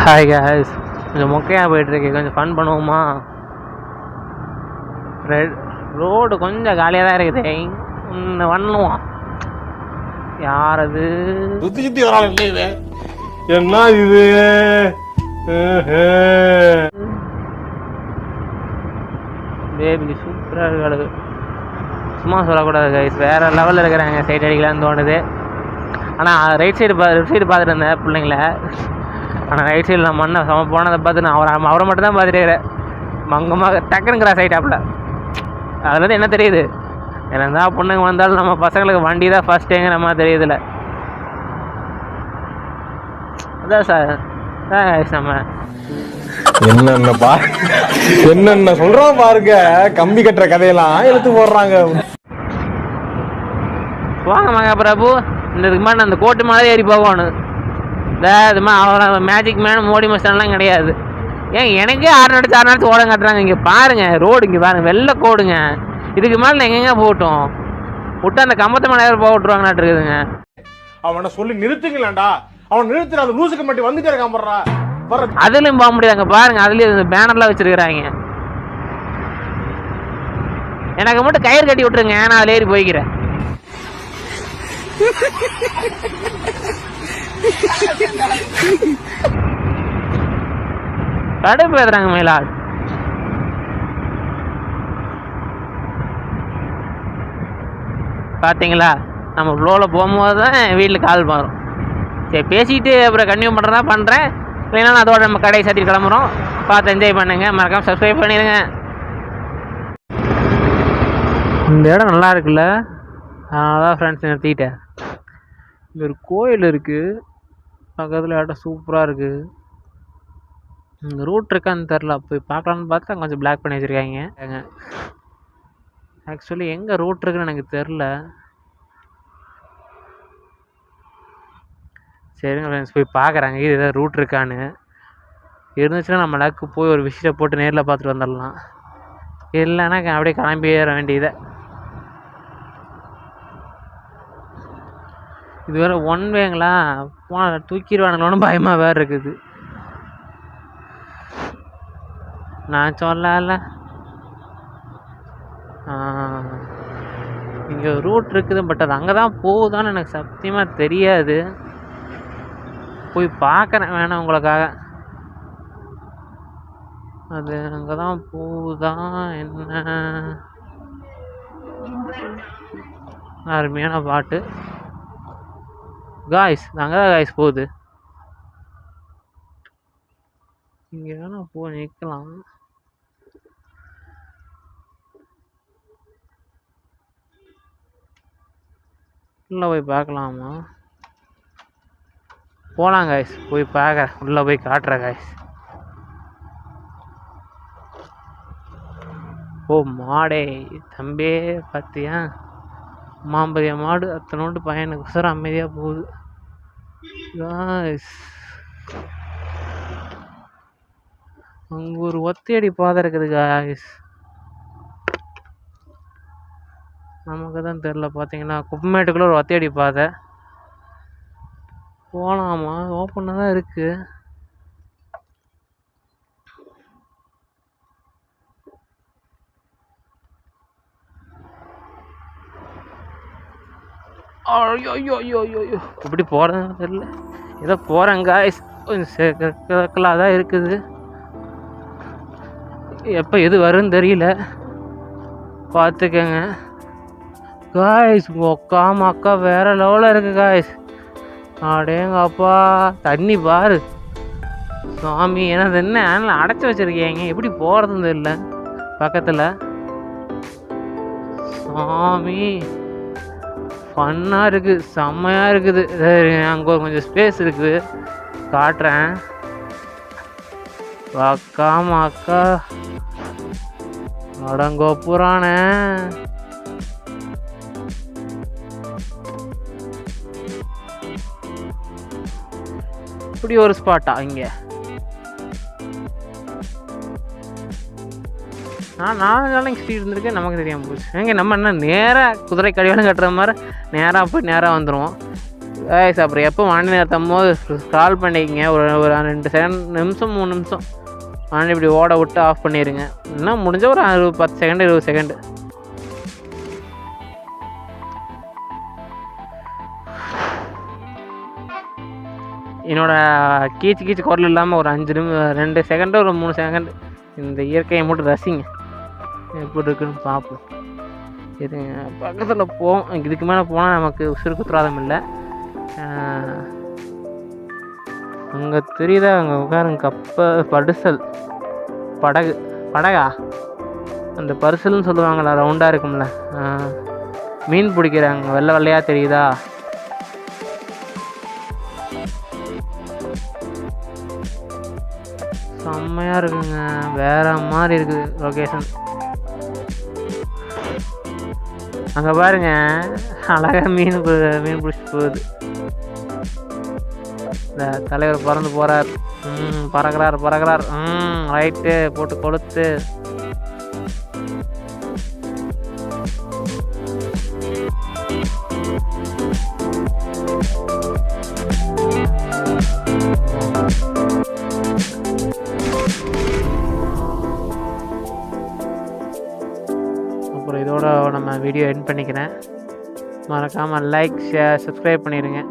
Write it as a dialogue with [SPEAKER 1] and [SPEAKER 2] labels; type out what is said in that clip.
[SPEAKER 1] Hi guys, கொஞ்சம் மொக்கையாக போயிட்டுருக்கு. கொஞ்சம் ஃபன் பண்ணுவோமா? ரோடு கொஞ்சம் காலியாக தான் இருக்குது. இன்னும் பண்ணுவோம். யார் அது?
[SPEAKER 2] சுற்றி சுற்றி வராங்க. இல்லை இது என்ன இது?
[SPEAKER 1] பேபி சூப்பராக இருக்காது. சும்மா சொல்லக்கூடாது கைஸ், வேறு லெவலில் இருக்கிறாங்க. சைட் அடிக்கலான்னு தோணுது. ஆனால் ரைட் சைடு லெஃப்ட் சைடு பார்த்துட்டு இருந்தேன் பிள்ளைங்கள. ஆனால் ரைட் சைடில் நான் மண்ணை போனதை பார்த்து நான் அவரை மட்டும் தான் பார்த்துட்டு இருக்கிறேன். மங்கமாக டக்குன்னு கிராஸ் ஆகிட்டாப்புல. அதுலேருந்து என்ன தெரியுது, என்னதான் பொண்ணுங்க வந்தாலும் நம்ம பசங்களுக்கு வண்டி தான் ஃபஸ்ட்டுங்கிற மாதிரி தெரியுதுல்ல. அதான் சார் நம்ம
[SPEAKER 2] என்னென்ன சொல்றோம் பாருங்க. கம்பி கட்டுற கதையெல்லாம் எழுத்து போடுறாங்க.
[SPEAKER 1] போங்க மகா பிரபு, இந்த இதுக்கு மாதிரி அந்த கோட்டு மேலே ஏறி போகணும். இது மாதிரி அவ்வளோ மேஜிக் மேன் மோடி மஸ்டான்லாம் கிடையாது. ஏன் எனக்கே 6 நடத்து ஓடம் காட்டுறாங்க. இங்கே பாருங்கள் ரோடு, இங்கே பாருங்கள் வெள்ளை கோடுங்க. இதுக்கு மேலே நான் எங்கெங்க போகட்டும்? விட்டு அந்த கம்பத்தை மேலே போக விட்டுருவாங்கன்னாட்டு இருக்குதுங்க.
[SPEAKER 2] அவனை சொல்லி நிறுத்துங்களேன்டா. அவன் நிறுத்துற அந்த லூசுக்கு மட்டும் வந்துட்டே இருக்கான்.
[SPEAKER 1] அதுலயும் போக முடியாதுங்க. பாருங்க அதுலயும் பேனர்லாம் வச்சிருக்கிறாங்க. எனக்கு மட்டும் கயிறு கட்டி விட்டுருங்க, நான் அதுல ஏறி போய்க்கிறேன். கடுப்பு ஏத்துறாங்க மயிலாட். பார்த்தீங்களா, நம்ம ஃப்ளோவில் போகும்போது தான் வீட்டில் கால் வரும். சரி பேசிக்கிட்டு அப்புறம் கன்டினியூ பண்ணுறதா பண்ணுறேன். இல்லைனாலும் அதோட நம்ம கடையை சாத்திட்டு கிளம்புறோம். பார்த்து என்ஜாய் பண்ணுங்கள். மறக்காமல் சப்ஸ்கிரைப் பண்ணிடுங்க. இந்த இடம் நல்லா இருக்குல்ல, அதான் ஃப்ரெண்ட்ஸ் நிறுத்திக்கிட்டேன். இங்கே ஒரு கோயில் இருக்குது பக்கத்தில். இடம் சூப்பராக இருக்குது. இந்த ரூட் இருக்கான்னு தெரில, போய் பார்க்கலான்னு பார்த்தா கொஞ்சம் பிளாக் பண்ணி வச்சுருக்காங்க. ஆக்சுவலி எங்கே ரூட் இருக்குன்னு எனக்கு தெரில. சரிங்க ஃப்ரெண்ட்ஸ், போய் பார்க்குறாங்க இது எதாவது ரூட் இருக்கான்னு. இருந்துச்சுன்னா நம்ம லக்கு போய் ஒரு விஷயத்தை போட்டு நேரில் பார்த்துட்டு வந்துடலாம். இல்லைன்னா அப்படியே கிளம்பி ஏற வேண்டியதை. இது வேறு ஒன் வேங்களா, போனால் தூக்கிடுவானுங்களோன்னு பயமாக வேறு இருக்குது. நான் சொல்லல, இங்கே ரூட் இருக்குது. பட் அது அங்கே தான் போகுதான்னு எனக்கு சத்தியமாக தெரியாது. போய் பார்க்குறேன் வேணாம் உங்களுக்காக. அது அங்கே தான் போகுதான் என்ன? அருமையான பாட்டு காய்ஸ். அங்கே தான் காய்ஸ் போகுது. இங்கே வேணா போய் நிற்கலாம். உள்ளே போய் பார்க்கலாமா? போகலாம் காய்ஸ், போய் பார்க்குறேன். உள்ளே போய் காட்டுறேன் காய்ஸ். ஓ மாடே தம்பே, பார்த்தியா மாம்பரிய மாடு அத்தனோண்டு பையனுக்கு அமைதியாக போகுது காய்ஸ். அங்கே ஒரு ஒத்தையடி பாதை இருக்குது காய்ஸ். நமக்கு தான் தெரில. பார்த்தீங்கன்னா குப்பமேட்டுக்குள்ளே ஒரு ஒத்தையடி பாதை. போகலாமா? ஓப்பனாக தான் இருக்குது. ஐயோ ஐயோ ஐயோ ஐயோ ஐயோ, எப்படி போகிறதுன்னு தெரில. ஏதோ போகிறேன் காய்ஸ். கொஞ்சம் கிழக்கலாக தான் இருக்குது. எப்போ எது வரும்னு தெரியல, பார்த்துக்கங்க காய்ஸ். அக்கா வேறு லெவலில் இருக்குது காய்ஸ். அடேங்க அப்பா, தண்ணி பாரு சாமி. என்னது என்ன ஆனில் அடைச்சி வச்சுருக்கீங்க, எப்படி போகிறதுன்னு தெரியல. பக்கத்தில் சாமி ஃபன்னாக இருக்குது, செம்மையாக இருக்குது. அங்கே கொஞ்சம் ஸ்பேஸ் இருக்குது, காட்டுறேன். அக்கா அடங்கோ புறான இப்படி ஒரு ஸ்பாட்டா இங்கே? நான் 4 நாளைக்கு ஸ்பீட் இருந்திருக்கேன், நமக்கு தெரியாமல் போச்சு. எங்கே நம்ம என்ன நேராக குதிரை கடிவாளம் கட்டுற மாதிரி நேராக போய் நேராக வந்துடுவோம். கைஸ் அப்புறம் எப்போ வண்டி நிறுத்தும் போது கால் பண்ணிக்கங்க. ஒரு 2 செகண்ட், 3 நிமிஷம் வண்டி இப்படி ஓட விட்டு ஆஃப் பண்ணிடுங்க. இன்னும் முடிஞ்ச ஒரு 10 செகண்ட் 20 செகண்டு. என்னோட கீச்சு குரல் இல்லாமல் ஒரு 2 செகண்டு ஒரு 3 செகண்ட் இந்த இயற்கையை மட்டும் ரசிங்க. எப்படி இருக்குன்னு பார்ப்போம். இதுங்க பக்கத்தில் போவோம். இதுக்கு மேலே போனால் நமக்கு உசுருக்கு உத்தரவாதம் இல்லை. அங்கே தெரியுதா, அங்கே உட்காருங்க படுசல் படகா அந்த பரிசல்னு சொல்லுவாங்களா, ரவுண்டாக இருக்கும்ல, மீன் பிடிக்கிறாங்க. வெள்ளையாக தெரியுதா? செம்மையாக இருக்குங்க. வேற மாதிரி இருக்குது லொக்கேஷன். அங்கே பாருங்க, அழகாக மீன் பிடிச்சிட்டு போகுது. இந்த தலைவர் பறந்து போகிறார். பறக்கிறார். ரைட்டு போட்டு கொளுத்து. அப்புறம் இதோட நம்ம வீடியோ எண்ட் பண்ணிக்கிறேன். மறக்காமல் லைக், ஷேர், சப்ஸ்கிரைப் பண்ணிடுங்க.